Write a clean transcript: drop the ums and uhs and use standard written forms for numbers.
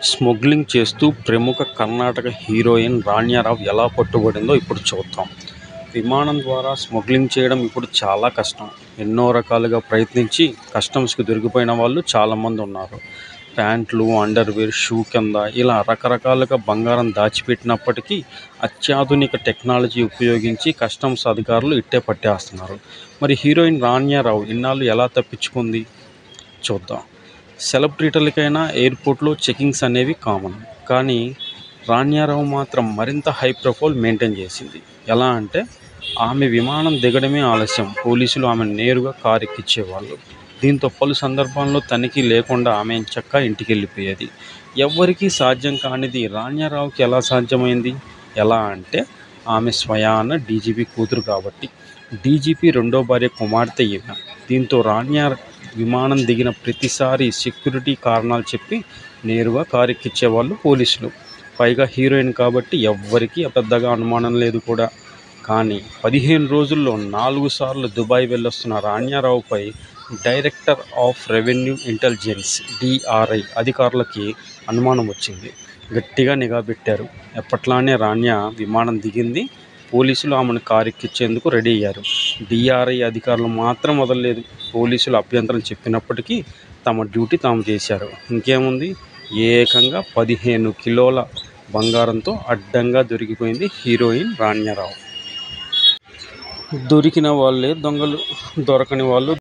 Smuggling చేస్తూ ప్రముఖ Karnataka heroine రాణ్యారావు ఎలా పట్టుబడిందో ఇప్పుడు చూద్దాం. విమానం ద్వారా స్మగ్లింగ్ చేయడం ఇప్పుడు చాలా కష్టం. ఎన్నో రకాలుగా ప్రయత్నించి కస్టమ్స్కి దొరికిపోయిన వాళ్ళు చాలామంది ఉన్నారు. ప్యాంట్లు, అండర్వేర్, షూ కింద ఇలా రకరకాలుగా బంగారం దాచిపెట్టినప్పటికీ అత్యాధునిక టెక్నాలజీ ఉపయోగించి కస్టమ్స్ అధికారులు ఇట్టే పట్టేస్తున్నారు. మరి హీరోయిన్ రాణ్యారావు ఇన్నాళ్ళు ఎలా తప్పించుకుంది చూద్దాం. సెలబ్రిటీలకైనా ఎయిర్పోర్ట్లో చెకింగ్స్ అనేవి కామన్. కానీ రాణ్యారావు మాత్రం మరింత హై ప్రొఫైల్ మెయింటైన్ చేసింది. ఎలా అంటే ఆమె విమానం దిగడమే ఆలస్యం, పోలీసులు ఆమెను నేరుగా కారు ఎక్కించేవాళ్ళు. దీంతో పలు సందర్భాల్లో తనిఖీ లేకుండా ఆమె ఎంచక్కా ఇంటికి వెళ్ళిపోయేది. ఎవ్వరికీ సాధ్యం కానిది రాణ్యారావుకి ఎలా సాధ్యమైంది? ఎలా అంటే ఆమె స్వయాన డీజీపీ కూతురు కాబట్టి. డీజీపీ రెండో భార్య కుమార్తె ఈమె. దీంతో రాణ్యా విమానం దిగిన ప్రతిసారి సెక్యూరిటీ కారణాలు చెప్పి నేరుగా కారు ఎక్కించేవాళ్ళు పోలీసులు. పైగా హీరోయిన్ కాబట్టి ఎవ్వరికీ పెద్దగా అనుమానం లేదు కూడా. కానీ 15 రోజుల్లో 4 సార్లు దుబాయ్ వెళ్ళొస్తున్న రాణ్యారావుపై director of revenue intelligence DRI అధికారులకి అనుమానం వచ్చింది. గట్టిగా నిఘా పెట్టారు. ఎప్పట్లానే రాణ్యా విమానం దిగింది. పోలీసులు ఆమెను కారు ఎక్కించేందుకు రెడీ అయ్యారు. DRI అధికారులు మాత్రం వదలలేదు. పోలీసులు అభ్యంతరం చెప్పినప్పటికీ తమ డ్యూటీ తాము చేశారు. ఇంకేముంది, ఏకంగా 15 కిలోల బంగారంతో అడ్డంగా దొరికిపోయింది హీరోయిన్ రాణ్యారావు. దొరికిన వాళ్ళే దొంగలు, దొరకని వాళ్ళు